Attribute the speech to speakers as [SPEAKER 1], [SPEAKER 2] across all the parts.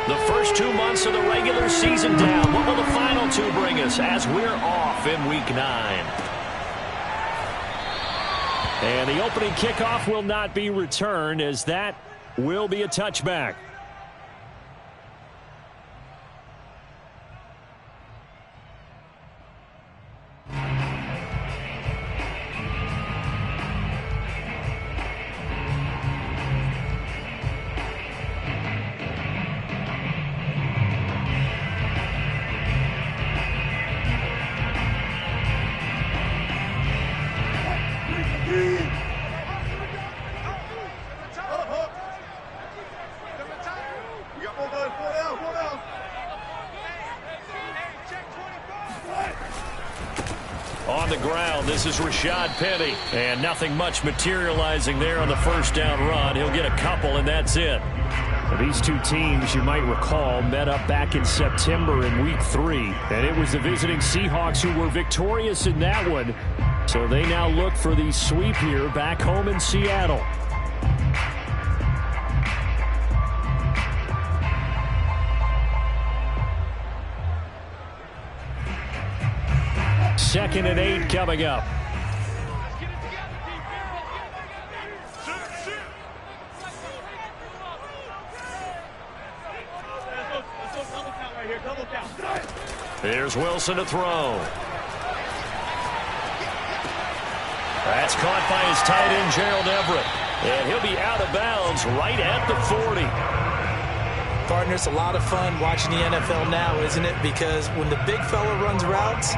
[SPEAKER 1] The first 2 months of the regular season down. What will the final 2 bring us as we're off in Week 9? And the opening kickoff will not be returned, as that will be a touchback. On the ground, this is Rashad Penny. And nothing much materializing there on the first down run. He'll get a couple, and that's it. These two teams, you might recall, met up back in September in Week 3. And it was the visiting Seahawks who were victorious in that one. So they now look for the sweep here back home in Seattle. Second and 8 coming up. Here's Wilson to throw. That's caught by his tight end, Gerald Everett. And he'll be out of bounds right at the 40.
[SPEAKER 2] Partner, it's a lot of fun watching the NFL now, isn't it? Because when the big fella runs routes,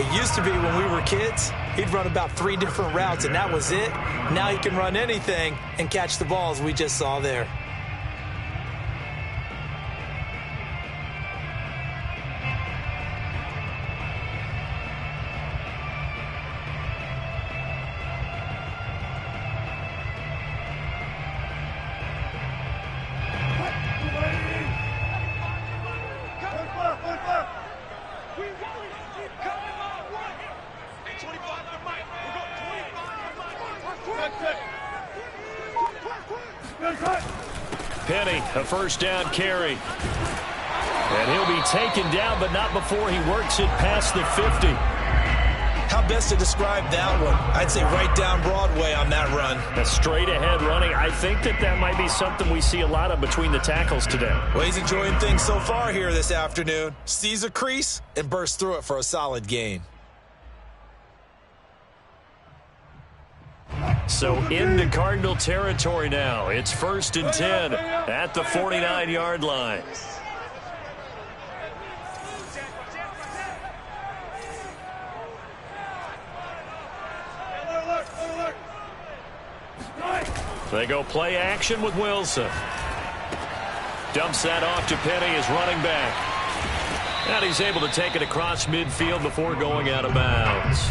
[SPEAKER 2] it used to be when we were kids, he'd run about 3 different routes, and that was it. Now he can run anything and catch the balls we just saw there.
[SPEAKER 1] Penny, a first down carry. And he'll be taken down, but not before he works it past the 50.
[SPEAKER 2] How best to describe that one? I'd say right down Broadway on that run.
[SPEAKER 1] A straight ahead running. I think that might be something we see a lot of between the tackles today.
[SPEAKER 2] Well, he's enjoying things so far here this afternoon. Sees a crease and bursts through it for a solid gain.
[SPEAKER 1] So into Cardinal territory now. It's 1st and 10 at the 49-yard line. They go play action with Wilson. Dumps that off to Penny as running back. And he's able to take it across midfield before going out of bounds.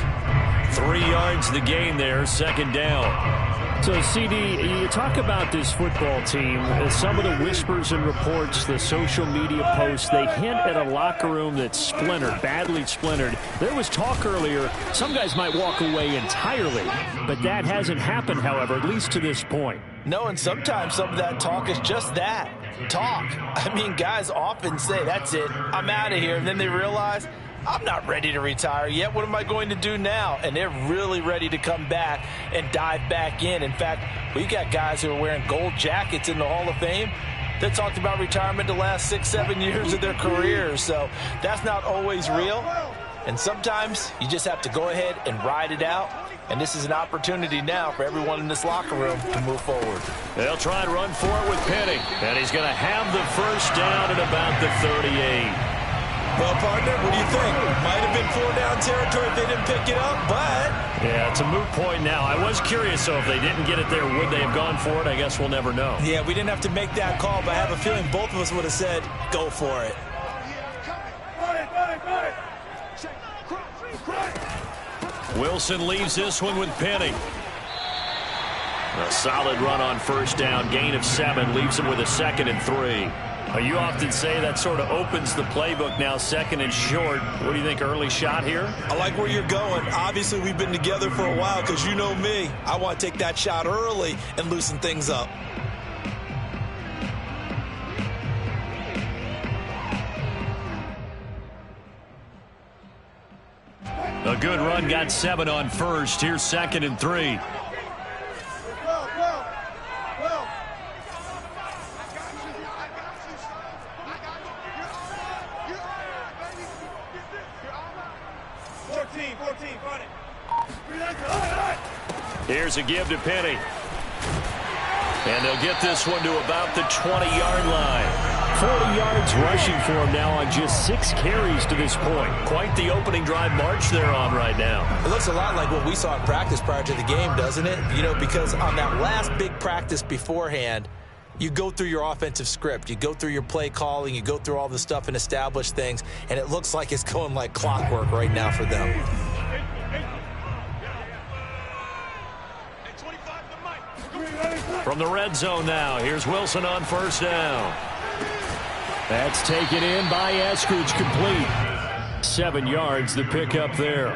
[SPEAKER 1] 3 yards the gain there, 2nd down.
[SPEAKER 3] So, CD, you talk about this football team, some of the whispers and reports, the social media posts, they hint at a locker room that's splintered, badly splintered. There was talk earlier, some guys might walk away entirely, but that hasn't happened, however, at least to this point.
[SPEAKER 2] No, and sometimes some of that talk is just that, talk. I mean, guys often say, that's it, I'm out of here, and then they realize, I'm not ready to retire yet. What am I going to do now? And they're really ready to come back and dive back in. In fact, we got guys who are wearing gold jackets in the Hall of Fame that talked about retirement the last 6-7 years of their careers. So that's not always real. And sometimes you just have to go ahead and ride it out. And this is an opportunity now for everyone in this locker room to move forward.
[SPEAKER 1] They'll try and run for it with Penny. And he's going to have the first down at about the 38.
[SPEAKER 2] Well, partner, what do you think? Might have been 4-down territory if they didn't pick it up, but...
[SPEAKER 1] Yeah, it's a moot point now. I was curious, so if they didn't get it there, would they have gone for it? I guess we'll never know.
[SPEAKER 2] Yeah, we didn't have to make that call, but I have a feeling both of us would have said, go for it.
[SPEAKER 1] Wilson leaves this one with Penny. A solid run on first down. Gain of 7 leaves him with a 2nd and 3. You often say that sort of opens the playbook now, 2nd and short. What do you think, early shot here?
[SPEAKER 2] I like where you're going. Obviously, we've been together for a while because you know me. I want to take that shot early and loosen things up.
[SPEAKER 1] good run got 7 on first. Here's 2nd and 3. Here's a give to Penny. And they'll get this one to about the 20-yard line.
[SPEAKER 3] 40 yards rushing for him now on just 6 carries to this point.
[SPEAKER 1] Quite the opening drive march they're on right now.
[SPEAKER 2] It looks a lot like what we saw in practice prior to the game, doesn't it? You know, because on that last big practice beforehand, you go through your offensive script. You go through your play calling. You go through all the stuff and establish things. And it looks like it's going like clockwork right now for them.
[SPEAKER 1] From the red zone now, here's Wilson on 1st down.
[SPEAKER 3] That's taken in by Eskridge, complete. 7 yards, the pickup there.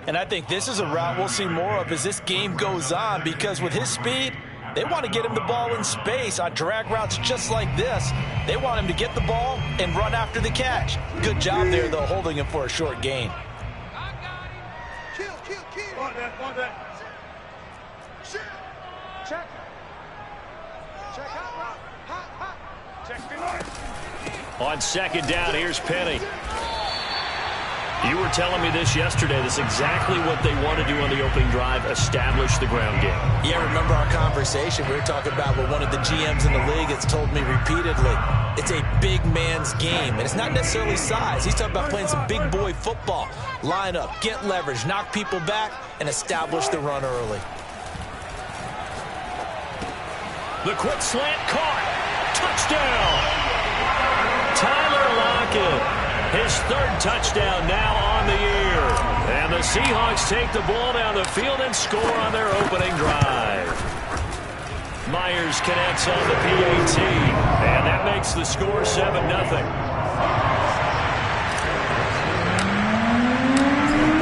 [SPEAKER 2] And I think this is a route we'll see more of as this game goes on, because with his speed, they want to get him the ball in space on drag routes just like this. They want him to get the ball and run after the catch. Good job there, though, holding him for a short gain.
[SPEAKER 1] On 2nd down, here's Penny. You were telling me this yesterday. This is exactly what they want to do on the opening drive, establish the ground game.
[SPEAKER 2] Yeah, remember our conversation? We were talking about what one of the GMs in the league has told me repeatedly. It's a big man's game, and it's not necessarily size. He's talking about playing some big boy football. Line up, get leverage, knock people back, and establish the run early.
[SPEAKER 1] The quick slant caught. Touchdown! Tyler Lockett, his 3rd touchdown now on the year. And the Seahawks take the ball down the field and score on their opening drive. Myers connects on the PAT, and that makes the score 7-0.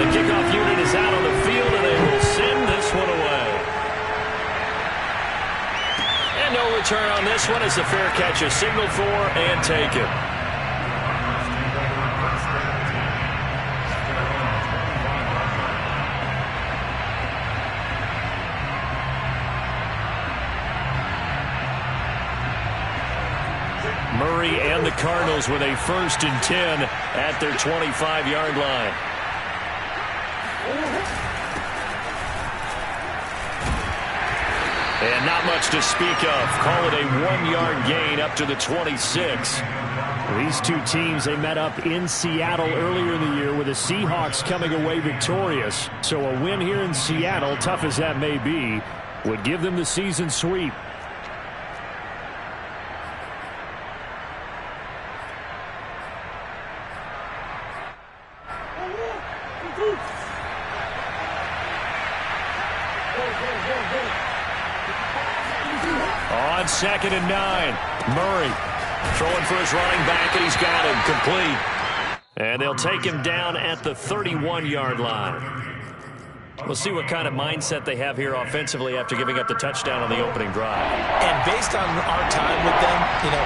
[SPEAKER 1] The kickoff unit is out on the field, and they will send this one away. And no return on this one as the fair catch is signaled for and taken. Murray and the Cardinals with a 1st and 10 at their 25-yard line. And not much to speak of. Call it a 1-yard gain up to the 26.
[SPEAKER 3] These two teams, they met up in Seattle earlier in the year with the Seahawks coming away victorious. So a win here in Seattle, tough as that may be, would give them the season sweep.
[SPEAKER 1] On 2nd and 9, Murray throwing for his running back, and he's got him complete. And they'll take him down at the 31-yard line. We'll see what kind of mindset they have here offensively after giving up the touchdown on the opening drive.
[SPEAKER 2] And based on our time with them,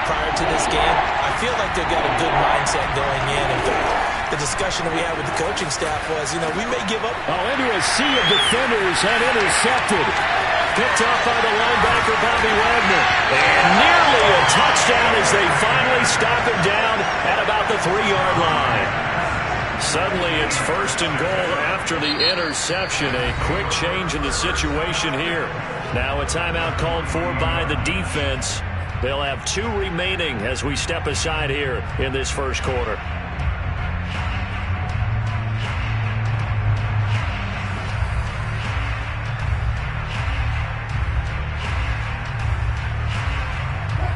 [SPEAKER 2] prior to this game, I feel like they've got a good mindset going in. In fact, the discussion that we had with the coaching staff was, we may give up.
[SPEAKER 3] Into a sea of defenders and intercepted.
[SPEAKER 1] Picked off by the linebacker, Bobby Wagner. And nearly a touchdown as they finally stop him down at about the 3-yard line. Suddenly it's 1st and goal after the interception. A quick change in the situation here. Now a timeout called for by the defense. They'll have 2 remaining as we step aside here in this first quarter.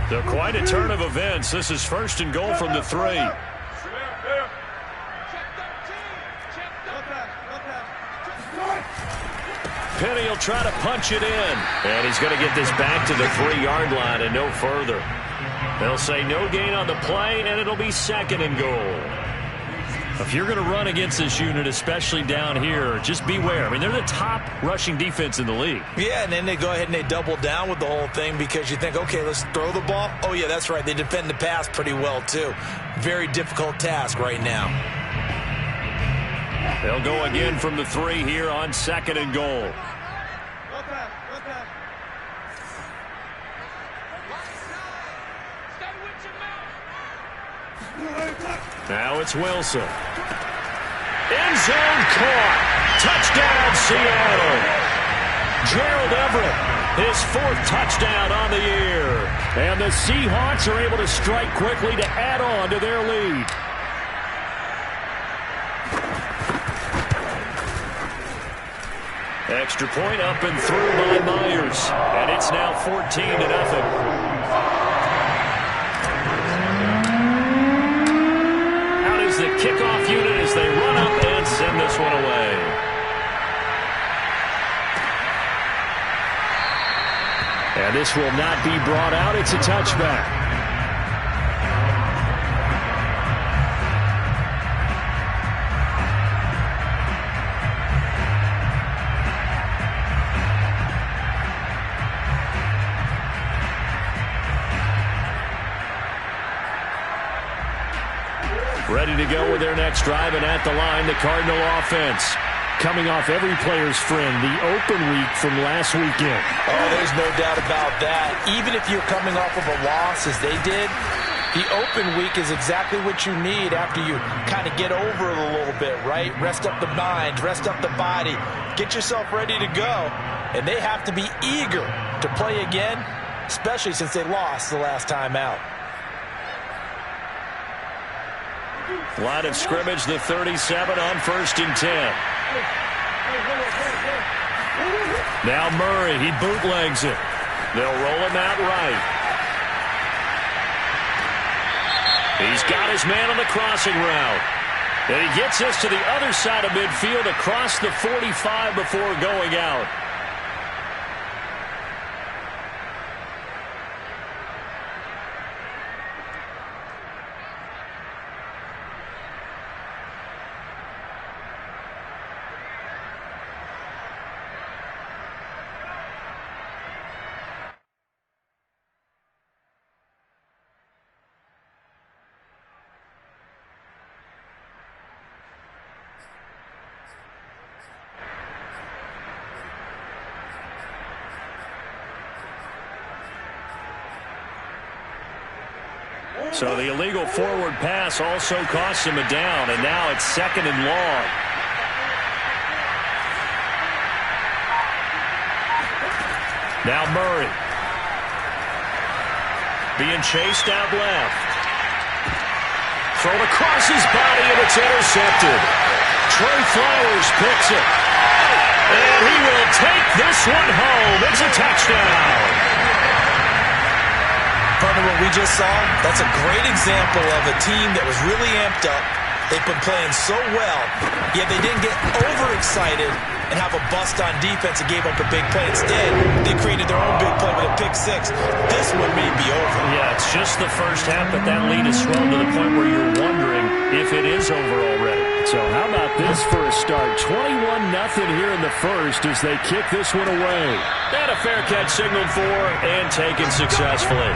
[SPEAKER 1] So quite a turn of events. This is 1st and goal from the 3. Penny will try to punch it in. And he's going to get this back to the 3-yard line and no further. They'll say no gain on the play, and it'll be 2nd and goal. If you're going to run against this unit, especially down here, just beware. I mean, they're the top rushing defense in the league.
[SPEAKER 2] Yeah, and then they go ahead and they double down with the whole thing because you think, okay, let's throw the ball. Oh, yeah, that's right. They defend the pass pretty well, too. Very difficult task right now.
[SPEAKER 1] They'll go again from the 3 here on 2nd and goal. Now it's Wilson. End zone caught. Touchdown, Seattle. Gerald Everett, his 4th touchdown on the year. And the Seahawks are able to strike quickly to add on to their lead. Extra point up and through by Myers. And it's now 14-0. The kickoff unit as they run up and send this one away. And this will not be brought out. It's a touchback. Ready to go with their next drive, and at the line, the Cardinal offense. Coming off every player's friend, the open week from last weekend.
[SPEAKER 2] Oh, there's no doubt about that. Even if you're coming off of a loss as they did, the open week is exactly what you need after you kind of get over it a little bit, right? Rest up the mind, rest up the body, get yourself ready to go. And they have to be eager to play again, especially since they lost the last time out.
[SPEAKER 1] Line of scrimmage, the 37 on 1st and 10. Now Murray, he bootlegs it. They'll roll him out right. He's got his man on the crossing route. And he gets us to the other side of midfield across the 45 before going out. So the illegal forward pass also costs him a down, and now it's 2nd and long. Now Murray. Being chased out left. Thrown across his body, and it's intercepted. Trey Flowers picks it. And he will take this one home. It's a touchdown.
[SPEAKER 2] Partner, what we just saw, that's a great example of a team that was really amped up. They've been playing so well, yet they didn't get overexcited and have a bust on defense and gave up a big play. Instead, they created their own big play with a pick 6. This one may be over.
[SPEAKER 1] Yeah, it's just the first half, but that lead has swelled to the point where you're wondering if it is over already.
[SPEAKER 3] So how about this for a start? 21-0 here in the first as they kick this one away.
[SPEAKER 1] And a fair catch signaled for and taken successfully.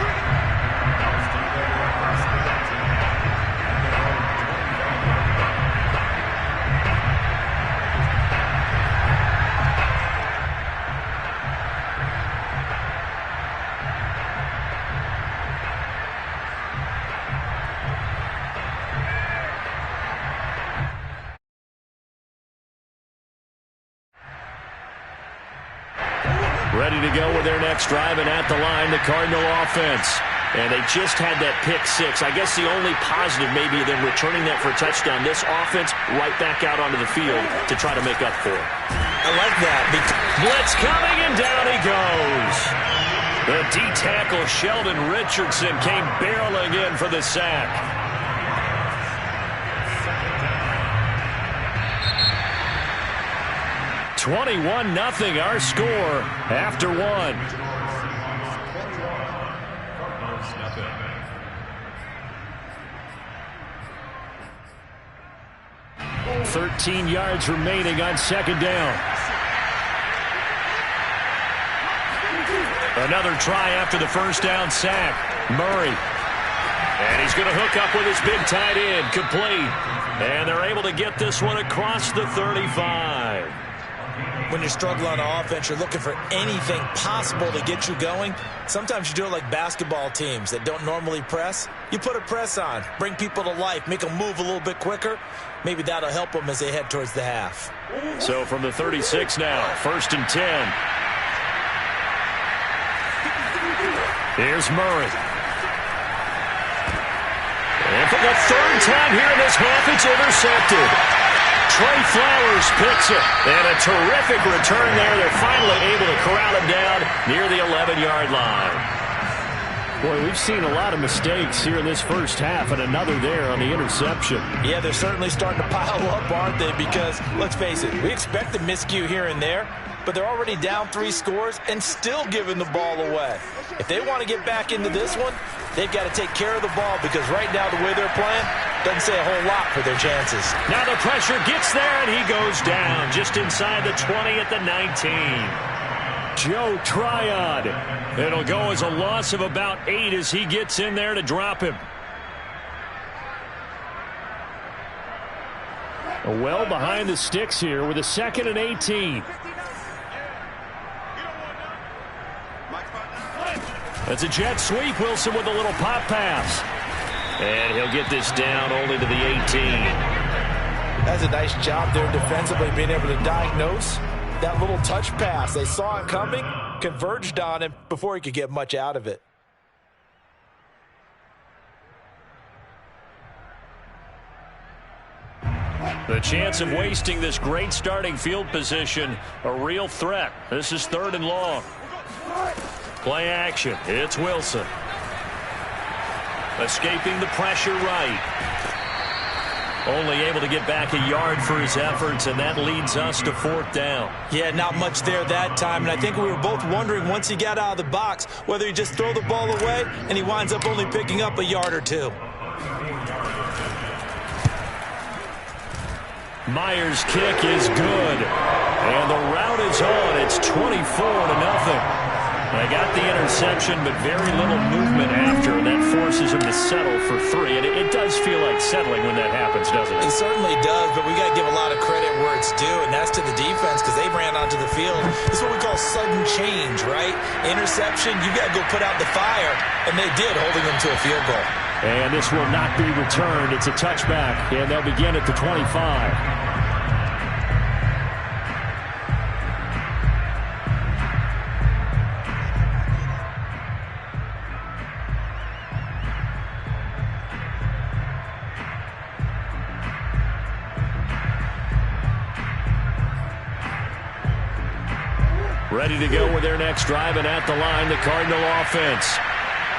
[SPEAKER 1] Ready to go with their next drive, and at the line, the Cardinal offense. And they just had that pick 6. I guess the only positive maybe them returning that for a touchdown. This offense right back out onto the field to try to make up for it.
[SPEAKER 2] I like that.
[SPEAKER 1] Blitz coming, and down he goes. The D-tackle Sheldon Richardson came barreling in for the sack. "21-0 our score after 1. 13 yards remaining on 2nd down. Another try after the first down sack. Murray. And he's going to hook up with his big tight end. Complete. And they're able to get this one across the 35.
[SPEAKER 2] When you're struggling on offense, you're looking for anything possible to get you going. Sometimes you do it like basketball teams that don't normally press. You put a press on, bring people to life, make them move a little bit quicker. Maybe that'll help them as they head towards the half.
[SPEAKER 1] So from the 36 now, 1st and 10. Here's Murray. And for the 3rd time here in this half, it's intercepted. Trey Flowers picks it. And a terrific return there. They're finally able to corral him down near the 11-yard line.
[SPEAKER 3] Boy, we've seen a lot of mistakes here in this first half, and another there on the interception.
[SPEAKER 2] Yeah, they're certainly starting to pile up, aren't they? Because, let's face it, we expect a miscue here and there, but they're already down 3 scores and still giving the ball away. If they want to get back into this one, they've got to take care of the ball, because right now the way they're playing doesn't say a whole lot for their chances.
[SPEAKER 1] Now the pressure gets there, and he goes down just inside the 20 at the 19. Joe Tryon. It'll go as a loss of about 8 as he gets in there to drop him.
[SPEAKER 3] Well behind the sticks here with a 2nd and 18.
[SPEAKER 1] That's a jet sweep. Wilson with a little pop pass. And he'll get this down only to the 18.
[SPEAKER 2] That's a nice job there defensively, being able to diagnose that little touch pass. They saw it coming, converged on him before he could get much out of it.
[SPEAKER 1] The chance of wasting this great starting field position, a real threat. This is 3rd and long. Play action. It's Wilson. Escaping the pressure right. Only able to get back a yard for his efforts, and that leads us to 4th down.
[SPEAKER 2] Yeah, not much there that time, and I think we were both wondering once he got out of the box whether he just throw the ball away, and he winds up only picking up a yard or 2.
[SPEAKER 1] Myers' kick is good, and the route is on. It's 24-0. They got the interception, but very little movement after, and that forces him to settle for 3. And it does feel like settling when that happens, doesn't it?
[SPEAKER 2] It certainly does, but we got to give a lot of credit where it's due, and that's to the defense, because they ran onto the field. This is what we call sudden change, right? Interception, you got to go put out the fire, and they did, holding them to a field goal.
[SPEAKER 3] And this will not be returned. It's a touchback, and they'll begin at the 25.
[SPEAKER 1] Ready to go with their next drive, and at the line, the Cardinal offense.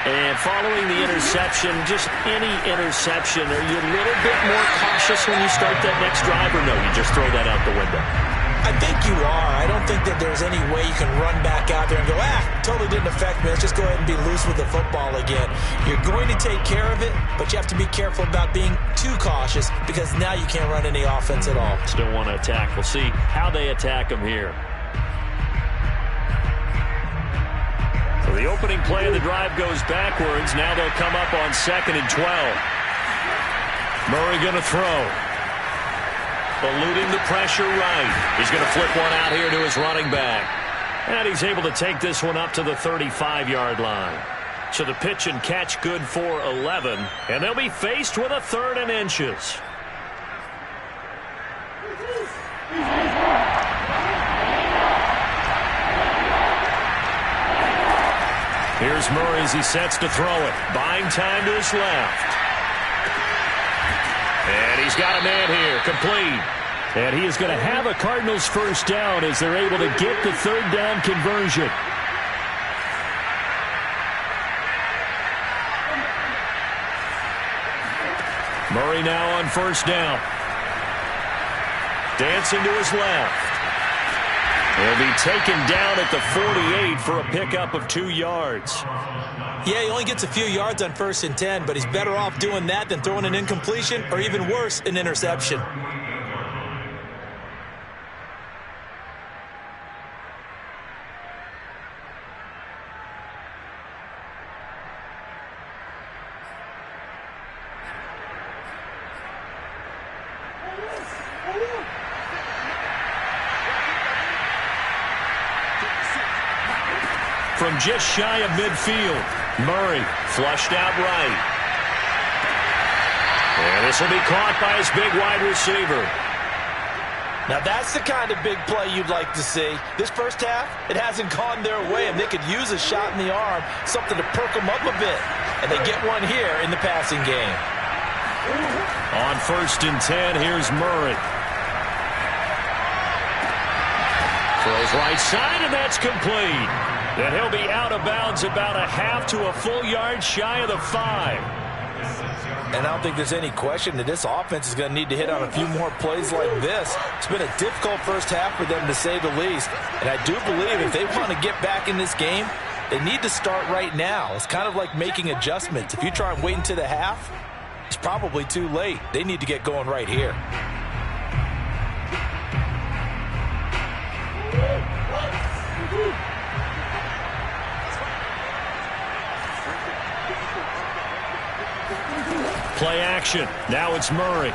[SPEAKER 1] And following the interception, just any interception, are you a little bit more cautious when you start that next drive, or no, you just throw that out the window?
[SPEAKER 2] I think you are. I don't think that there's any way you can run back out there and go, totally didn't affect me. Let's just go ahead and be loose with the football again. You're going to take care of it, but you have to be careful about being too cautious, because now you can't run any offense at all.
[SPEAKER 1] Still want to attack. We'll see how they attack them here. So the opening play of the drive goes backwards. Now they'll come up on 2nd and 12. Murray going to throw. Eluding the pressure right. He's going to flip one out here to his running back. And he's able to take this one up to the 35-yard line. So the pitch and catch good for 11. And they'll be faced with a 3rd and inches. Here's Murray as he sets to throw it. Buying time to his left. And he's got a man here, complete.
[SPEAKER 3] And he is going to have a Cardinals first down as they're able to get the 3rd down conversion.
[SPEAKER 1] Murray now on 1st down. Dancing to his left. He'll be taken down at the 48 for a pickup of 2 yards.
[SPEAKER 2] Yeah, he only gets a few yards on 1st and 10, but he's better off doing that than throwing an incompletion, or even worse, an interception.
[SPEAKER 1] from just shy of midfield. Murray flushed out right. And this will be caught by his big wide receiver.
[SPEAKER 2] Now that's the kind of big play you'd like to see. This first half, it hasn't gone their way, and they could use a shot in the arm, something to perk them up a bit. And they get one here in the passing game.
[SPEAKER 1] On 1st and 10, here's Murray. Throws right side, and that's complete. And he'll be out of bounds about a half to a full yard shy of the 5.
[SPEAKER 2] And I don't think there's any question that this offense is going to need to hit on a few more plays like this. It's been a difficult first half for them, to say the least. And I do believe if they want to get back in this game, they need to start right now. It's kind of like making adjustments. If you try and wait until the half, it's probably too late. They need to get going right here.
[SPEAKER 1] Play action. Now it's Murray.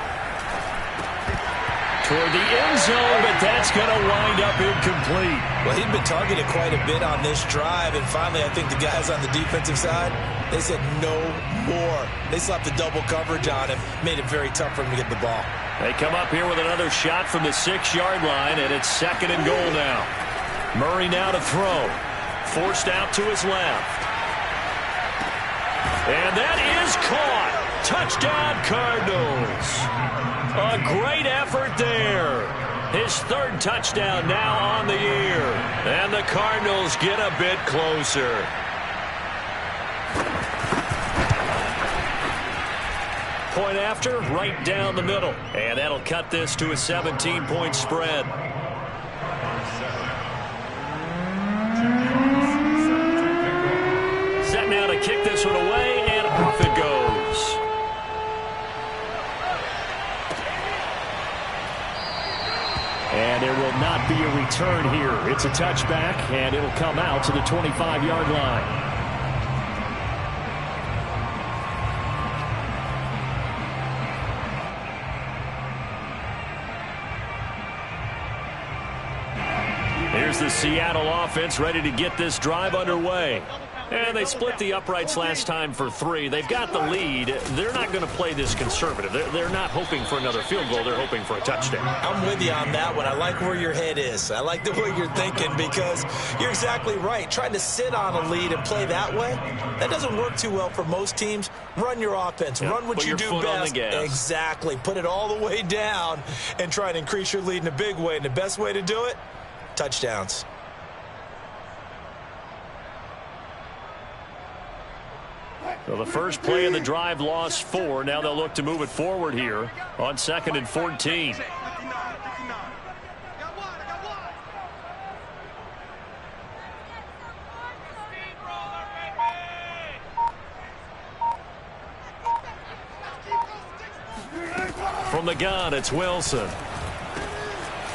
[SPEAKER 1] Toward the end zone, but that's going to wind up incomplete.
[SPEAKER 2] Well, he'd been targeted quite a bit on this drive, and finally I think the guys on the defensive side, they said no more. They slapped the double coverage on him, made it very tough for him to get the ball.
[SPEAKER 1] They come up here with another shot from the 6-yard line, and it's 2nd and goal now. Murray now to throw. Forced out to his left. And that is caught. Touchdown, Cardinals. A great effort there. His 3rd touchdown now on the year. And the Cardinals get a bit closer. Point after, right down the middle. And that'll cut this to a 17-point spread. Set now to kick this one away, and off it goes. And there will not be a return here. It's a touchback, and it'll come out to the 25-yard line. Here's the Seattle offense ready to get this drive underway. And they split the uprights last time for 3. They've got the lead. They're not going to play this conservative. They're not hoping for another field goal. They're hoping for a touchdown.
[SPEAKER 2] I'm with you on that one. I like where your head is. I like the way you're thinking, because you're exactly right. Trying to sit on a lead and play that way, that doesn't work too well for most teams. Run your offense. Run what you do best. Exactly. Put it all the way down and try to increase your lead in a big way. And the best way to do it, touchdowns.
[SPEAKER 1] So the first play of the drive lost 4. Now they'll look to move it forward here on 2nd and 14. From the gun, it's Wilson.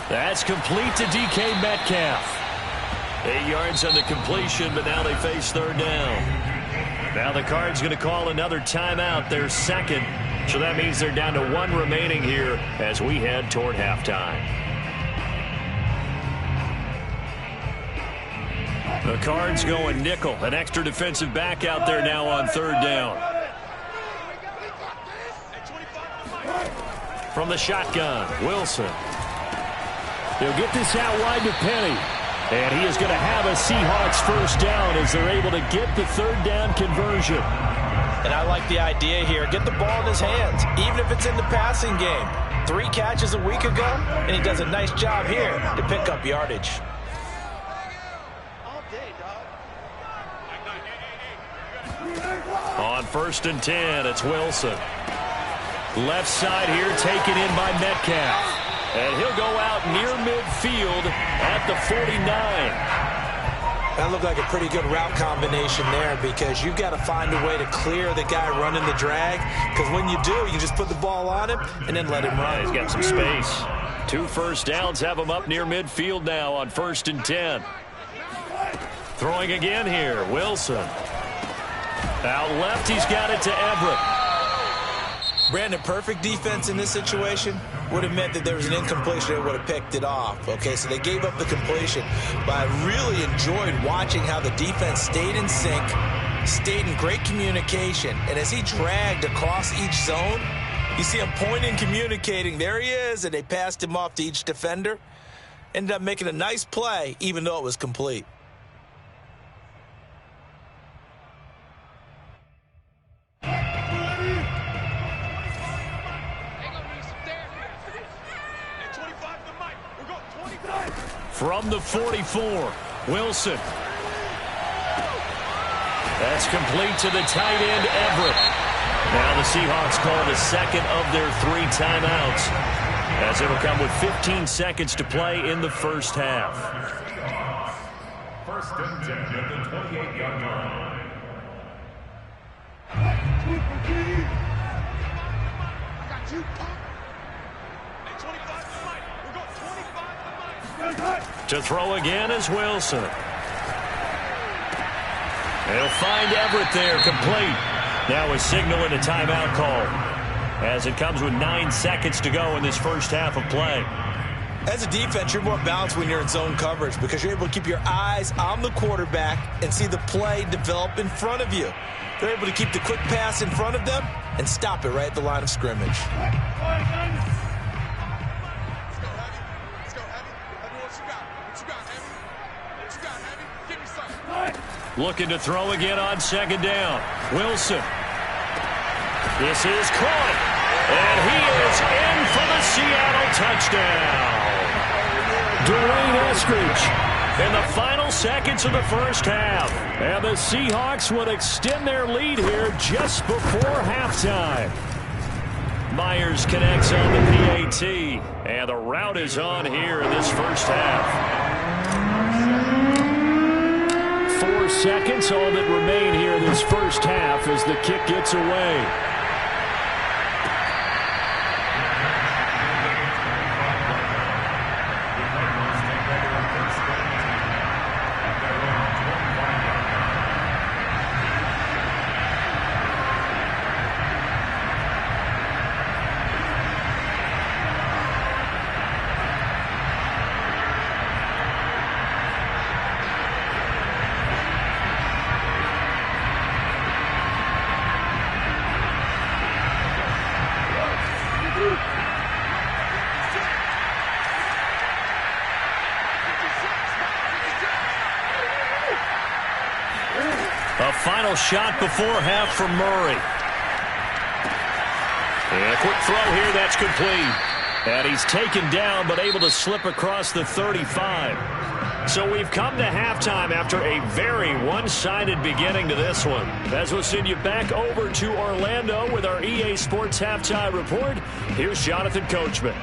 [SPEAKER 1] That's complete to DK Metcalf. 8 yards on the completion, but now they face 3rd down. Now the Cards going to call another timeout, their 2nd. So that means they're down to 1 remaining here as we head toward halftime. The Cards going nickel. An extra defensive back out there now on 3rd down. From the shotgun, Wilson. He'll get this out wide to Penny. And he is going to have a Seahawks 1st down as they're able to get the 3rd down conversion.
[SPEAKER 2] And I like the idea here. Get the ball in his hands, even if it's in the passing game. 3 catches a week ago, and he does a nice job here to pick up yardage.
[SPEAKER 1] On 1st and 10, it's Wilson. Left side here taken in by Metcalf. And he'll go out near midfield at the 49.
[SPEAKER 2] That looked like a pretty good route combination there, because you've got to find a way to clear the guy running the drag. Because when you do, you just put the ball on him and then let him run.
[SPEAKER 1] He's got some space. 2 first downs have him up near midfield now on 1st and 10. Throwing again here, Wilson. Out left, he's got it to Everett.
[SPEAKER 2] Brandon, perfect defense in this situation. would have meant that there was an incompletion. They would have picked it off. Okay, so they gave up the completion. But I really enjoyed watching how the defense stayed in sync, stayed in great communication. And as he dragged across each zone, you see him pointing, communicating. There he is, and they passed him off to each defender. Ended up making a nice play, even though it was complete.
[SPEAKER 1] From the 44, Wilson. That's complete to the tight end, Everett. Now the Seahawks call the second of their 3 timeouts, as it'll come with 15 seconds to play in the first half.
[SPEAKER 4] First and 10 at the 28-yard line. I got you, punk. Hey, 25 to Mike. We're going 25 to Mike.
[SPEAKER 1] To throw again is Wilson. They'll find Everett there, complete. Now a signal and a timeout call, as it comes with 9 seconds to go in this first half of play.
[SPEAKER 2] As a defense, you're more balanced when you're in zone coverage because you're able to keep your eyes on the quarterback and see the play develop in front of you. They're able to keep the quick pass in front of them and stop it right at the line of scrimmage.
[SPEAKER 1] Looking to throw again on second down. Wilson. This is caught. And he is in for the Seattle touchdown. Dwayne Eskridge in the final seconds of the first half. And the Seahawks would extend their lead here just before halftime. Myers connects on the PAT. And the route is on here in this first half. 4 seconds, all that remain here in this first half as the kick gets away. A final shot before half from Murray. And a quick throw here, that's complete. And he's taken down, but able to slip across the 35. So we've come to halftime after a very one-sided beginning to this one. As we'll send you back over to Orlando with our EA Sports Halftime Report, here's Jonathan Coachman.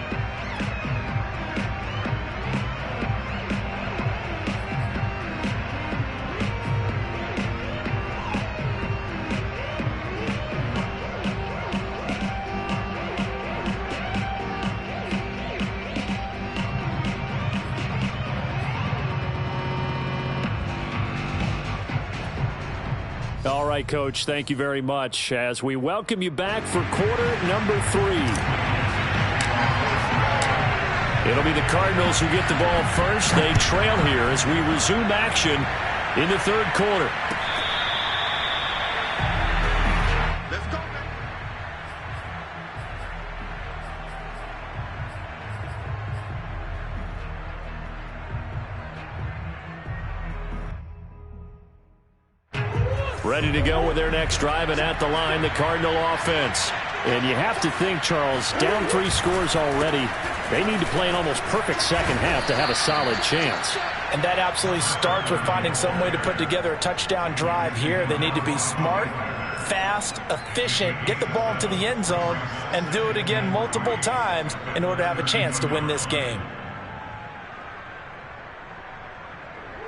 [SPEAKER 1] All right, Coach, thank you very much as we welcome you back for quarter number 3. It'll be the Cardinals who get the ball first. They trail here as we resume action in the third quarter.
[SPEAKER 4] Let's go, man.
[SPEAKER 1] Ready to go with their next drive, and at the line, the Cardinal offense. And you have to think, Charles, down 3 scores already. They need to play an almost perfect second half to have a solid chance.
[SPEAKER 2] And that absolutely starts with finding some way to put together a touchdown drive here. They need to be smart, fast, efficient, get the ball to the end zone, and do it again multiple times in order to have a chance to win this game.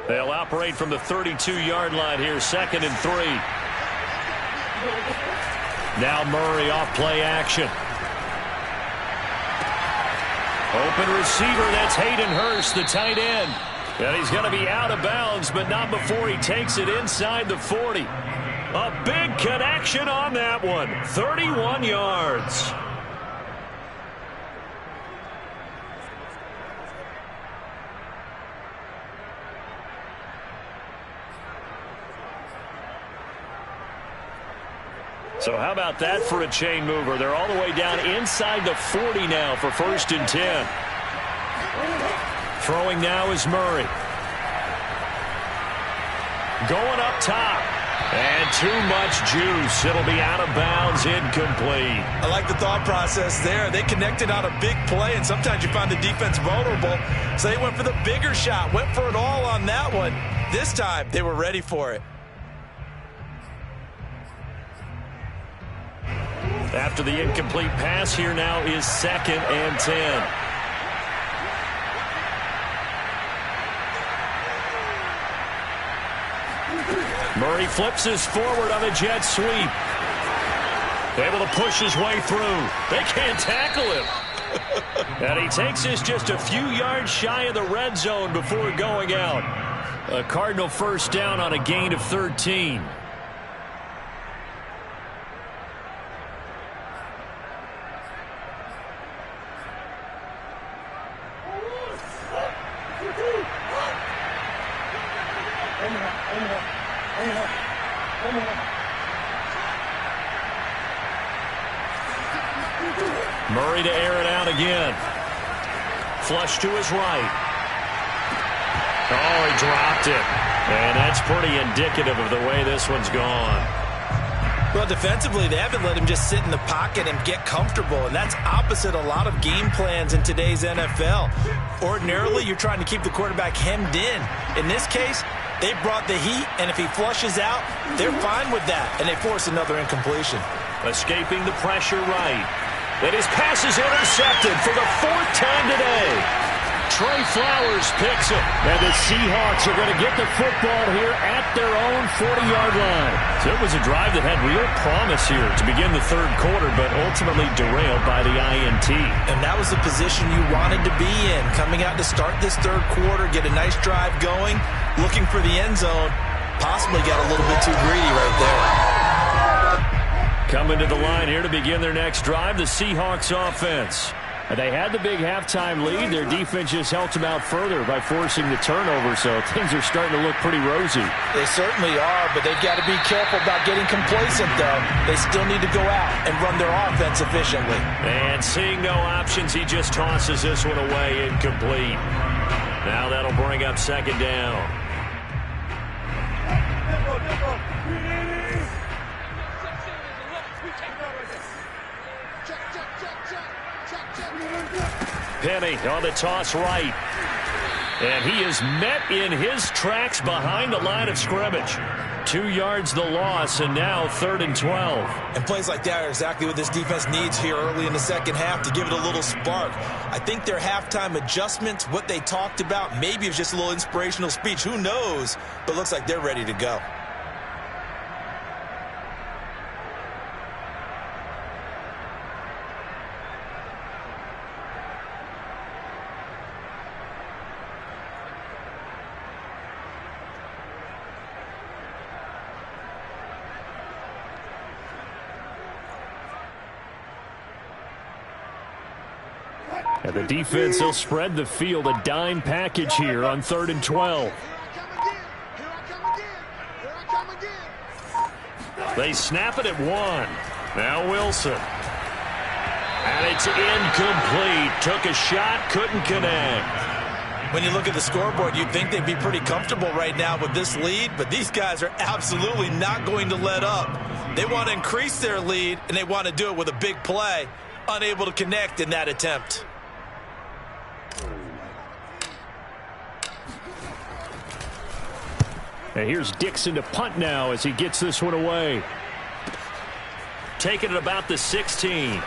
[SPEAKER 1] They'll operate from the 32-yard line here, 2nd and 3. Now Murray off play action. Open receiver, that's Hayden Hurst, the tight end. And he's going to be out of bounds, but not before he takes it inside the 40. A big connection on that one, 31 yards. So how about that for a chain mover? They're all the way down inside the 40 now for 1st and 10. Throwing now is Murray. Going up top. And too much juice. It'll be out of bounds, incomplete.
[SPEAKER 2] I like the thought process there. They connected on a big play, and sometimes you find the defense vulnerable. So they went for the bigger shot, went for it all on that one. This time, they were ready for it.
[SPEAKER 1] After the incomplete pass, here now is 2nd and 10. Murray flips his forward on a jet sweep. Able to push his way through. They can't tackle him. And he takes this just a few yards shy of the red zone before going out. A Cardinal 1st down on a gain of 13. Murray to air it out again. Flush to his right. Oh, he dropped it. And that's pretty indicative of the way this one's gone.
[SPEAKER 2] Well, defensively, they haven't let him just sit in the pocket and get comfortable, and that's opposite a lot of game plans in today's NFL. Ordinarily, you're trying to keep the quarterback hemmed in. In this case, they brought the heat, and if he flushes out, they're fine with that, and they force another incompletion.
[SPEAKER 1] Escaping the pressure right. And his pass is intercepted for the 4th time today. Trey Flowers picks it.
[SPEAKER 3] And the Seahawks are going to get the football here at their own 40-yard line.
[SPEAKER 1] So it was a drive that had real promise here to begin the 3rd quarter, but ultimately derailed by the INT.
[SPEAKER 2] And that was the position you wanted to be in. Coming out to start this 3rd quarter, get a nice drive going, looking for the end zone. Possibly got a little bit too greedy right there.
[SPEAKER 1] Coming to the line here to begin their next drive, the Seahawks offense.
[SPEAKER 3] They had the big halftime lead. Their defense just helped them out further by forcing the turnover, so things are starting to look pretty rosy.
[SPEAKER 2] They certainly are, but they've got to be careful about getting complacent, though. They still need to go out and run their offense efficiently.
[SPEAKER 1] And seeing no options, he just tosses this one away, incomplete. Now that'll bring up 2nd down. Penny on the toss right. And he is met in his tracks behind the line of scrimmage. 2 yards the loss, and now 3rd and 12.
[SPEAKER 2] And plays like that are exactly what this defense needs here early in the 2nd half to give it a little spark. I think their halftime adjustments, what they talked about, maybe it was just a little inspirational speech. Who knows? But looks like they're ready to go.
[SPEAKER 3] And the defense will spread the field, a dime package here on 3rd and 12.
[SPEAKER 1] They snap it at 1. Now Wilson. And it's incomplete. Took a shot, couldn't connect.
[SPEAKER 2] When you look at the scoreboard, you'd think they'd be pretty comfortable right now with this lead, but these guys are absolutely not going to let up. They want to increase their lead, and they want to do it with a big play. Unable to connect in that attempt.
[SPEAKER 3] And here's Dixon to punt now as he gets this one away.
[SPEAKER 1] Taking it about the 16.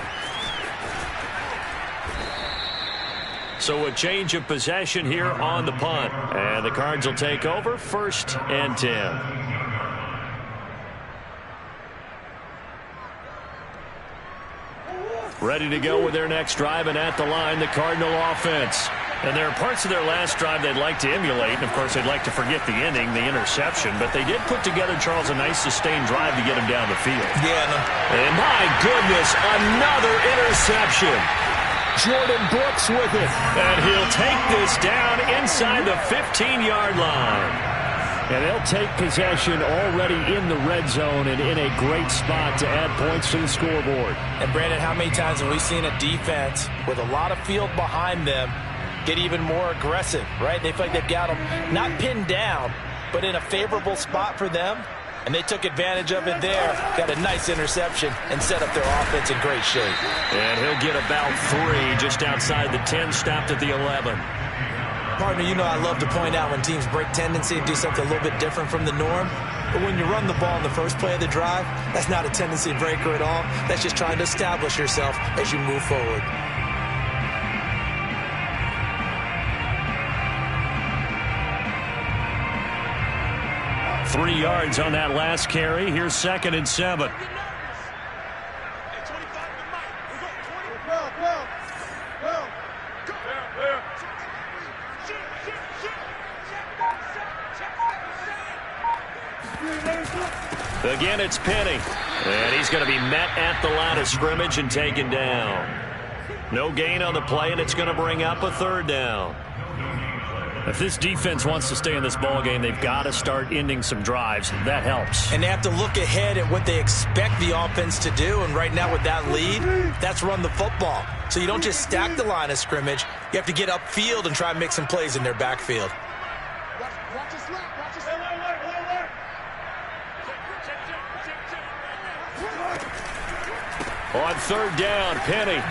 [SPEAKER 1] So a change of possession here on the punt. And the Cards will take over 1st and 10. Ready to go with their next drive, and at the line, the Cardinal offense. And there are parts of their last drive they'd like to emulate. And, of course, they'd like to forget the ending, the interception. But they did put together, Charles, a nice sustained drive to get him down the field.
[SPEAKER 2] Yeah.
[SPEAKER 1] And, my goodness, another interception.
[SPEAKER 3] Jordan Brooks with it.
[SPEAKER 1] And he'll take this down inside the 15-yard line.
[SPEAKER 3] And they'll take possession already in the red zone and in a great spot to add points to the scoreboard.
[SPEAKER 2] And, Brandon, how many times have we seen a defense with a lot of field behind them get even more aggressive, right? They feel like they've got them not pinned down, but in a favorable spot for them. And they took advantage of it there, got a nice interception, and set up their offense in great shape.
[SPEAKER 1] And he'll get about 3 just outside the 10, stopped at the 11.
[SPEAKER 2] Partner, you know I love to point out when teams break tendency and do something a little bit different from the norm. But when you run the ball in the first play of the drive, that's not a tendency breaker at all. That's just trying to establish yourself as you move forward.
[SPEAKER 1] Three yards on that last carry. Here's 2nd and 7. Again, it's Penny. And he's going to be met at the line of scrimmage and taken down. No gain on the play, and it's going to bring up a 3rd down.
[SPEAKER 3] If this defense wants to stay in this ball game, they've got to start ending some drives. That helps.
[SPEAKER 2] And they have to look ahead at what they expect the offense to do. And right now with that lead, that's run the football. So you don't just stack the line of scrimmage. You have to get upfield and try and make some plays in their backfield.
[SPEAKER 1] On 3rd down, Penny.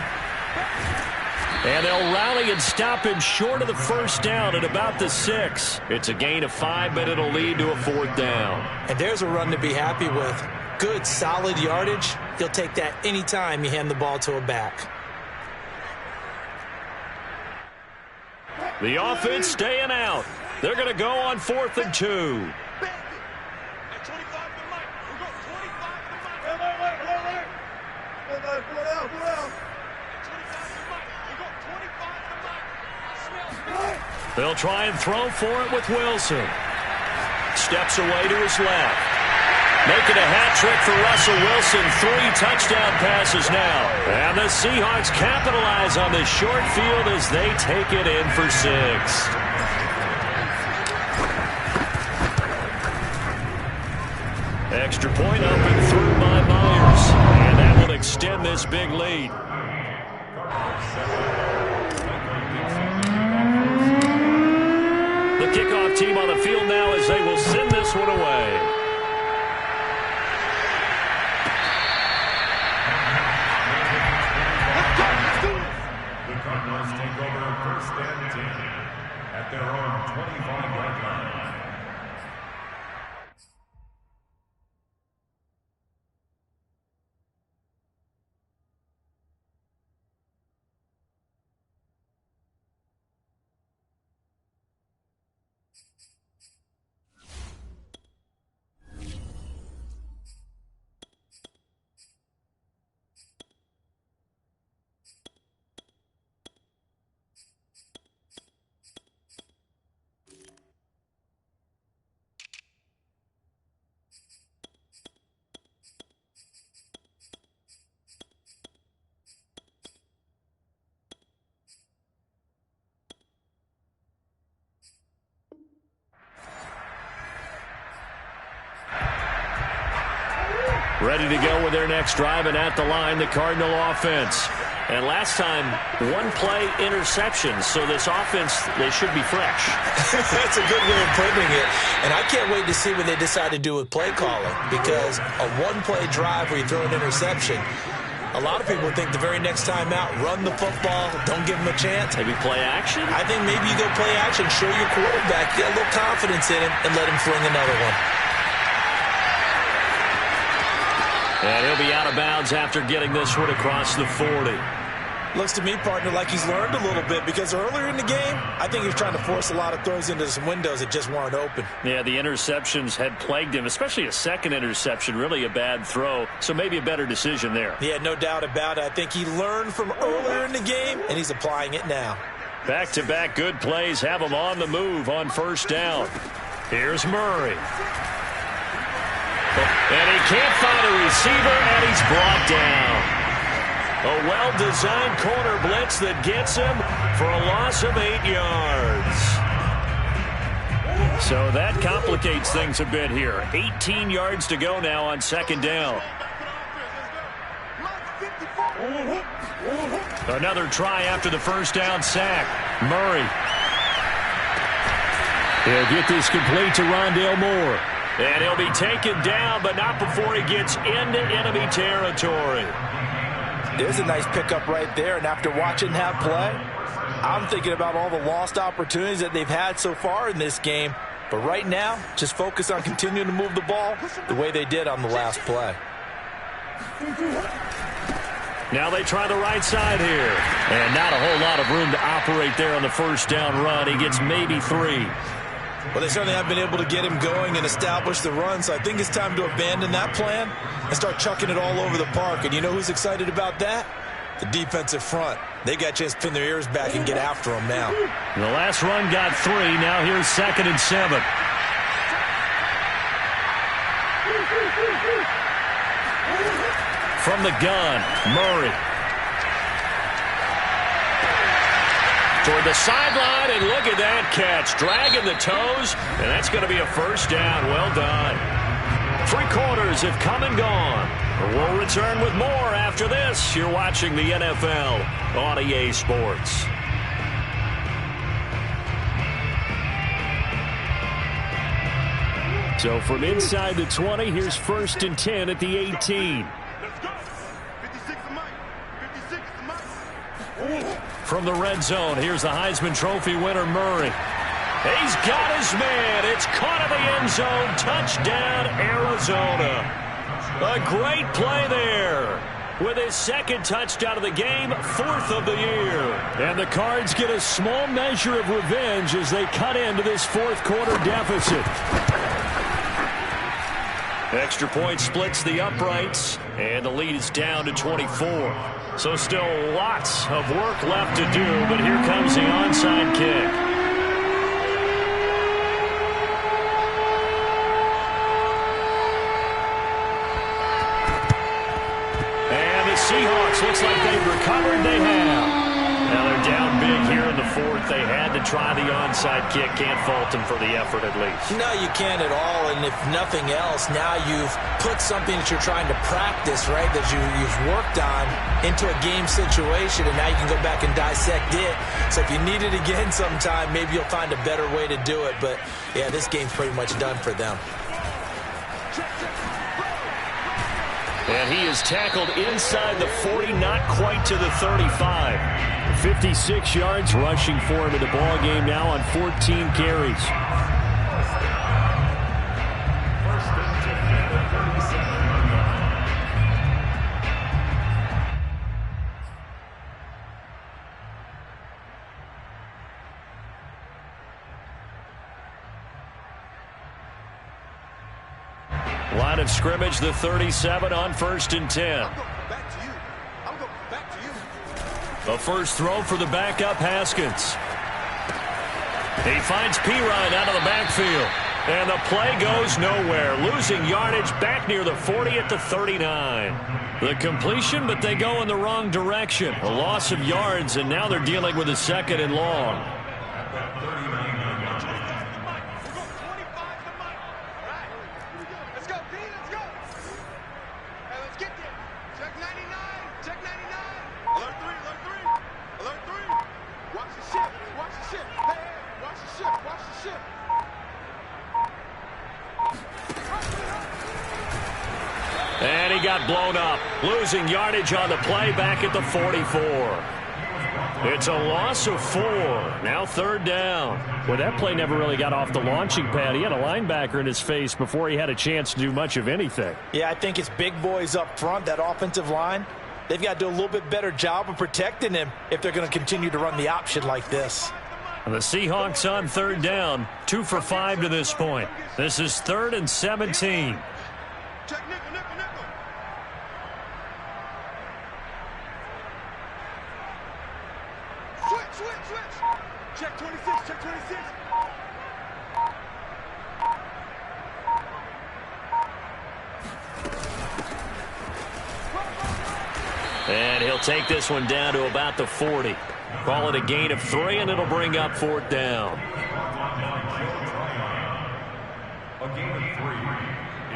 [SPEAKER 1] And they'll rally and stop him short of the 1st down at about the 6. It's a gain of 5, but it'll lead to a 4th down.
[SPEAKER 2] And there's a run to be happy with. Good, solid yardage. You'll take that anytime you hand the ball to a back.
[SPEAKER 1] The offense staying out. They're going to go on 4th and 2. They'll try and throw for it with Wilson. Steps away to his left. Making a hat trick for Russell Wilson. 3 touchdown passes now. And the Seahawks capitalize on this short field as they take it in for 6. Extra point up and through by Myers. And that will extend this big lead. The kickoff team on the field now as they will send this one away.
[SPEAKER 5] The Cardinals take over 1st and 10 at their own 25-yard line.
[SPEAKER 1] Ready to go with their next drive, and at the line, the Cardinal offense. And last time, 1-play interceptions, so this offense, they should be fresh.
[SPEAKER 2] That's a good way of putting it. And I can't wait to see what they decide to do with play calling, because a 1-play drive where you throw an interception, a lot of people think the very next time out, run the football, don't give them a chance.
[SPEAKER 1] Maybe play action?
[SPEAKER 2] I think maybe you go play action, show your quarterback, get a little confidence in him, and let him fling another one.
[SPEAKER 1] And he'll be out of bounds after getting this one across the 40.
[SPEAKER 2] Looks to me, partner, like he's learned a little bit, because earlier in the game, I think he was trying to force a lot of throws into some windows that just weren't open.
[SPEAKER 3] Yeah, the interceptions had plagued him, especially a second interception, really a bad throw. So maybe a better decision there.
[SPEAKER 2] Yeah, no doubt about it. I think he learned from earlier in the game, and he's applying it now.
[SPEAKER 1] Back-to-back good plays have him on the move on 1st down. Here's Murray. And he can't find a receiver, and he's brought down. A well-designed corner blitz that gets him for a loss of 8 yards. So that complicates things a bit here. 18 yards to go now on second down. Another try after the first down sack. Murray. He'll get this complete to Rondale Moore. And he'll be taken down, but not before he gets into enemy territory.
[SPEAKER 2] There's a nice pickup right there, and after watching that play, I'm thinking about all the lost opportunities that they've had so far in this game. But right now, just focus on continuing to move the ball the way they did on the last play.
[SPEAKER 1] Now they try the right side here. And not a whole lot of room to operate there on the first down run. He gets maybe 3.
[SPEAKER 2] Well, they certainly have been able to get him going and establish the run, so I think it's time to abandon that plan and start chucking it all over the park. And you know who's excited about that? The defensive front. They got a chance to pin their ears back and get after him now.
[SPEAKER 1] The last run got 3. Now here's 2nd and 7. From the gun, Murray. Toward the sideline, and look at that catch. Dragging the toes, and that's going to be a first down. Well done. 3 quarters have come and gone. We'll return with more after this. You're watching the NFL on EA Sports.
[SPEAKER 3] So from inside the 20, here's 1st and 10 at the 18.
[SPEAKER 4] Let's go. 56 is Mike. 56 is Mike.
[SPEAKER 1] From the red zone, here's the Heisman Trophy winner, Murray. He's got his man. It's caught in the end zone. Touchdown, Arizona. A great play there. With his 2nd touchdown of the game, 4th of the year. And the Cards get a small measure of revenge as they cut into this 4th quarter deficit. Extra point splits the uprights, and the lead is down to 24. So still lots of work left to do, but here comes the onside kick. And the Seahawks, looks like they've recovered. They have. Now they're down big here in the 4th. They had to try the onside kick. Can't fault them for the effort at least.
[SPEAKER 2] No, you can't at all. And if nothing else, now you've put something that you're trying to practice, right, that you've worked on into a game situation, and now you can go back and dissect it. So if you need it again sometime, maybe you'll find a better way to do it. But, yeah, this game's pretty much done for them.
[SPEAKER 1] And he is tackled inside the 40, not quite to the 35.
[SPEAKER 3] 56 yards rushing for him in the ball game now on 14 carries.
[SPEAKER 1] Line of scrimmage, the 37 on 1st and 10. A first throw for the backup, Haskins. He finds Pirine out of the backfield. And the play goes nowhere. Losing yardage back near the 40 at the 39. The completion, but they go in the wrong direction. A loss of yards, and now they're dealing with a 2nd and long. And he got blown up. Losing yardage on the play back at the 44. It's a loss of 4. Now 3rd down.
[SPEAKER 3] Well, that play never really got off the launching pad. He had a linebacker in his face before he had a chance to do much of anything.
[SPEAKER 2] Yeah, I think it's big boys up front, that offensive line. They've got to do a little bit better job of protecting him if they're going to continue to run the option like this.
[SPEAKER 1] The Seahawks on 3rd down. 2 for 5 to this point. This is 3rd and 17.
[SPEAKER 4] Check nickel. Switch. Check 26.
[SPEAKER 1] And he'll take this one down to about the 40. Call it a gain of 3, and it'll bring up 4th down.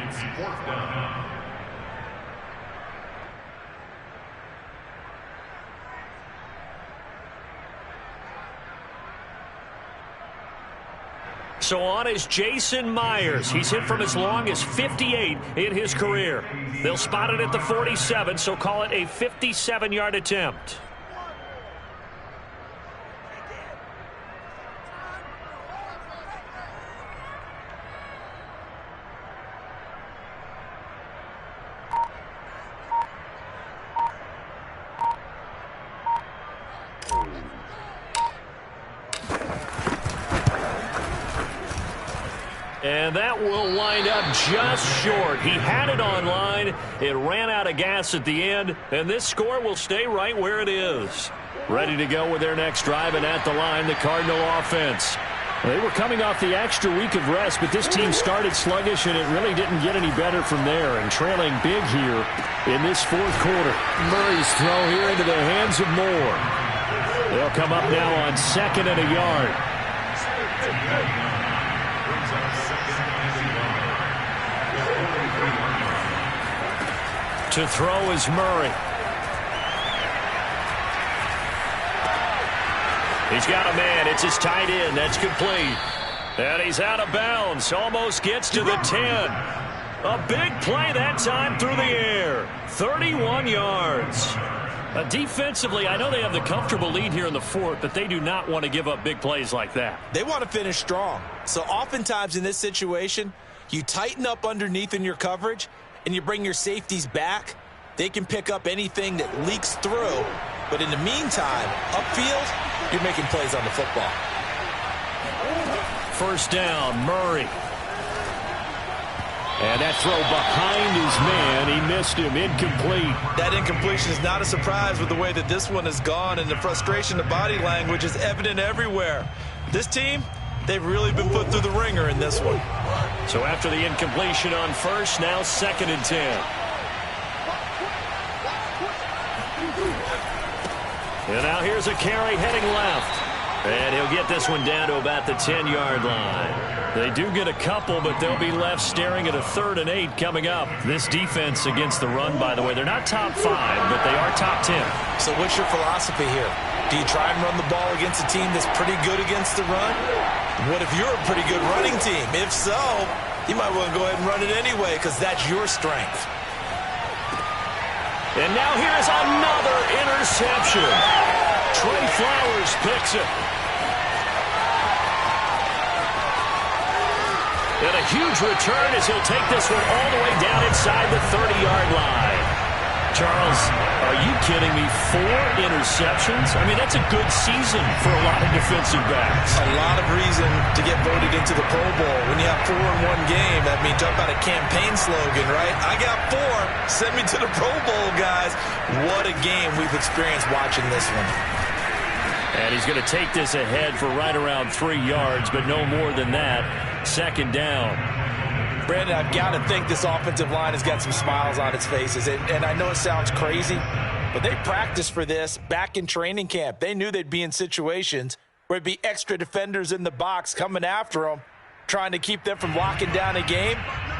[SPEAKER 5] It's 4th down.
[SPEAKER 1] So on is Jason Myers. He's hit from as long as 58 in his career. They'll spot it at the 47, so call it a 57-yard attempt. And that will wind up just short. He had it on line. It ran out of gas at the end, and this score will stay right where it is. Ready to go with their next drive, and at the line, the Cardinal offense.
[SPEAKER 3] They were coming off the extra week of rest, but this team started sluggish, and it really didn't get any better from there, and trailing big here in this 4th quarter. Murray's throw here into the hands of Moore. They'll come up now on 2nd and a yard.
[SPEAKER 1] To throw is Murray. He's got a man. It's his tight end. That's complete. And he's out of bounds. Almost gets to the 10. A big play that time through the air. 31 yards. Defensively, I know they have the comfortable lead here in the 4th, but they do not want to give up big plays like that.
[SPEAKER 2] They want to finish strong. So oftentimes in this situation, you tighten up underneath in your coverage, and you bring your safeties back. They can pick up anything that leaks through. But in the meantime, upfield, you're making plays on the football.
[SPEAKER 1] 1st down, Murray. And that throw behind his man. He missed him. Incomplete.
[SPEAKER 2] That incompletion is not a surprise with the way that this one has gone, and the frustration, the body language is evident everywhere. This team, they've really been put through the ringer in this one.
[SPEAKER 1] So after the incompletion on 1st, now 2nd and 10. And now here's a carry heading left. And he'll get this one down to about the 10-yard line. They do get a couple, but they'll be left staring at a 3rd and 8 coming up. This defense against the run, by the way, they're not top 5, but they are top 10.
[SPEAKER 2] So what's your philosophy here? Do you try and run the ball against a team that's pretty good against the run? What if you're a pretty good running team? If so, you might want to go ahead and run it anyway because that's your strength.
[SPEAKER 1] And now here's another interception. Trey Flowers picks it. And a huge return as he'll take this one all the way down inside the 30-yard line. Charles, are you kidding me? 4 interceptions? I mean, that's a good season for a lot of defensive backs.
[SPEAKER 2] A lot of reason to get voted into the Pro Bowl. When you have 4 in one game, that means talk about a campaign slogan, right? I got 4. Send me to the Pro Bowl, guys. What a game we've experienced watching this one.
[SPEAKER 1] And he's going to take this ahead for right around 3 yards, but no more than that. 2nd down.
[SPEAKER 2] Brandon, I've got to think this offensive line has got some smiles on its faces. And I know it sounds crazy, but they practiced for this back in training camp. They knew they'd be in situations where it'd be extra defenders in the box coming after them, trying to keep them from locking down a game.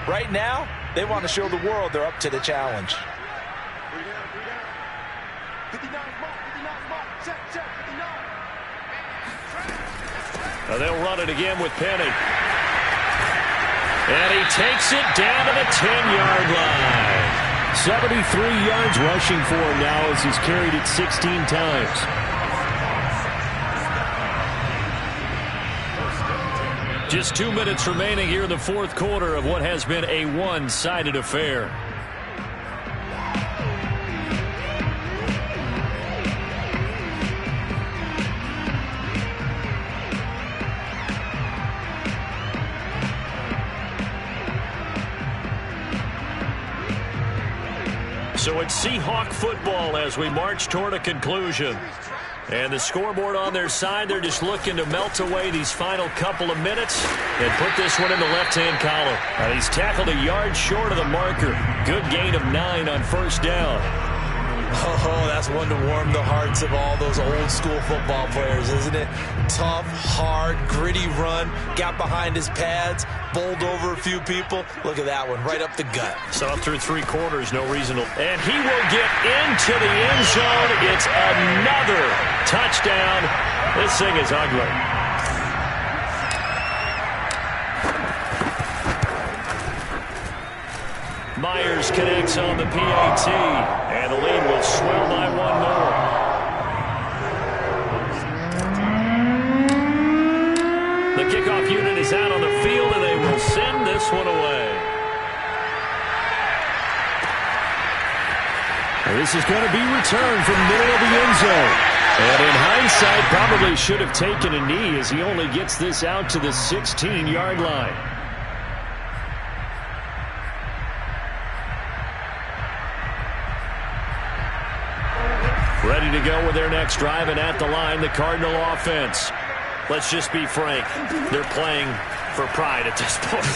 [SPEAKER 2] Right now, they want to show the world they're up to the challenge.
[SPEAKER 1] They'll run it again with Penny. And he takes it down to the 10-yard line.
[SPEAKER 3] 73 yards rushing for him now as he's carried it 16 times.
[SPEAKER 1] Just 2 minutes remaining here in the 4th quarter of what has been a one-sided affair. So it's Seahawk football as we march toward a conclusion. And the scoreboard on their side, they're just looking to melt away these final couple of minutes and put this one in the left-hand column. He's tackled a yard short of the marker. Good gain of 9 on 1st down.
[SPEAKER 2] Oh, that's one to warm the hearts of all those old school football players, isn't it? Tough, hard, gritty run, got behind his pads, bowled over a few people. Look at that one, right up the gut.
[SPEAKER 1] So through 3 quarters, no reason to. And he will get into the end zone. It's another touchdown. This thing is ugly. Myers connects on the PAT, and the lead will swell by 1 more. The kickoff unit is out on the field, and they will send this one away.
[SPEAKER 3] And this is going to be returned from middle of the end zone. And in hindsight, probably should have taken a knee as he only gets this out to the 16-yard line. Ready to go with their next drive, and at the line, the Cardinal offense. Let's just be frank. They're playing for pride at this point.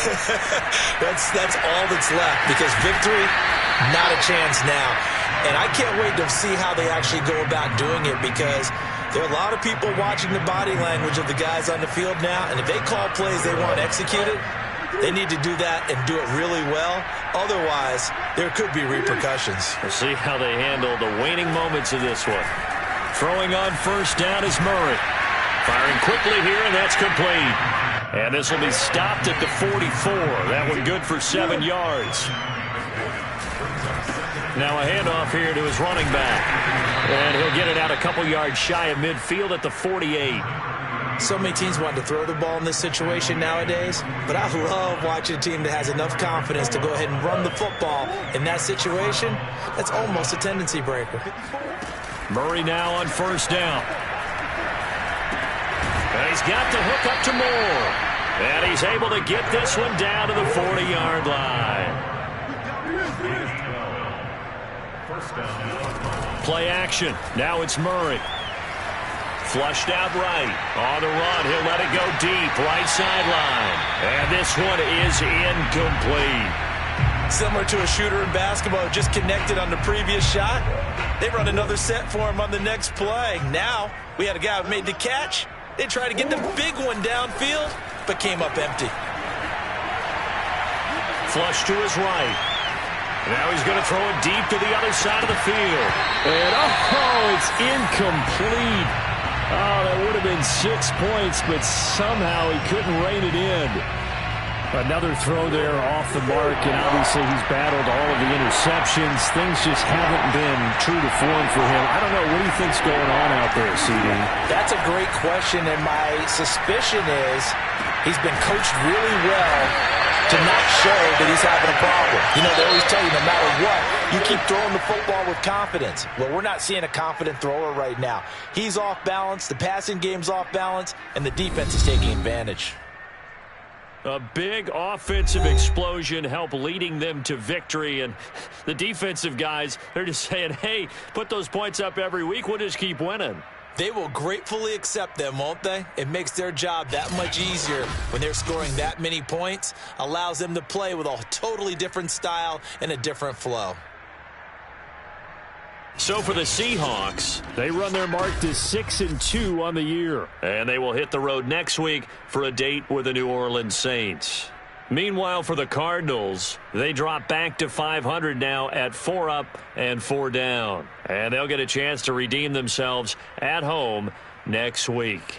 [SPEAKER 2] That's all that's left, because victory, not a chance now. And I can't wait to see how they actually go about doing it, because there are a lot of people watching the body language of the guys on the field now, and if they call plays they want executed, they need to do that and do it really well. Otherwise, there could be repercussions.
[SPEAKER 1] We'll see how they handle the waning moments of this one. Throwing on first down is Murray. Firing quickly here, and that's complete. And this will be stopped at the 44. That one good for 7 yards. Now a handoff here to his running back. And he'll get it out a couple yards shy of midfield at the 48.
[SPEAKER 2] So many teams want to throw the ball in this situation nowadays, but I love watching a team that has enough confidence to go ahead and run the football in that situation. That's almost a tendency breaker.
[SPEAKER 1] Murray now on first down. And he's got the hook up to Moore. And he's able to get this one down to the 40-yard line. Play action. Now it's Murray. Flushed out right. On the run, he'll let it go deep. Right sideline. And this one is incomplete.
[SPEAKER 2] Similar to a shooter in basketball, just connected on the previous shot. They run another set for him on the next play. Now, we had a guy who made the catch. They tried to get the big one downfield, but came up empty.
[SPEAKER 1] Flush to his right. Now he's going to throw it deep to the other side of the field.
[SPEAKER 3] And, it's incomplete. Oh, that would have been 6 points, but somehow he couldn't rein it in. Another throw there off the mark, and obviously he's battled all of the interceptions. Things just haven't been true to form for him. I don't know. What do you think's going on out there, CD?
[SPEAKER 2] That's a great question, and my suspicion is he's been coached really well to not show that he's having a problem. You know, they always tell you no matter what, you keep throwing the football with confidence. Well, we're not seeing a confident thrower right now. He's off balance, the passing game's off balance, and the defense is taking advantage.
[SPEAKER 1] A big offensive explosion helped leading them to victory, and the defensive guys, they're just saying, hey, put those points up every week, we'll just keep winning.
[SPEAKER 2] They will gratefully accept them, won't they? It makes their job that much easier when they're scoring that many points, allows them to play with a totally different style and a different flow.
[SPEAKER 1] So for the Seahawks,
[SPEAKER 3] they run their mark to 6-2 on the year.
[SPEAKER 1] And they will hit the road next week for a date with the New Orleans Saints. Meanwhile, for the Cardinals, they drop back to 500 now at 4 up and 4 down. And they'll get a chance to redeem themselves at home next week.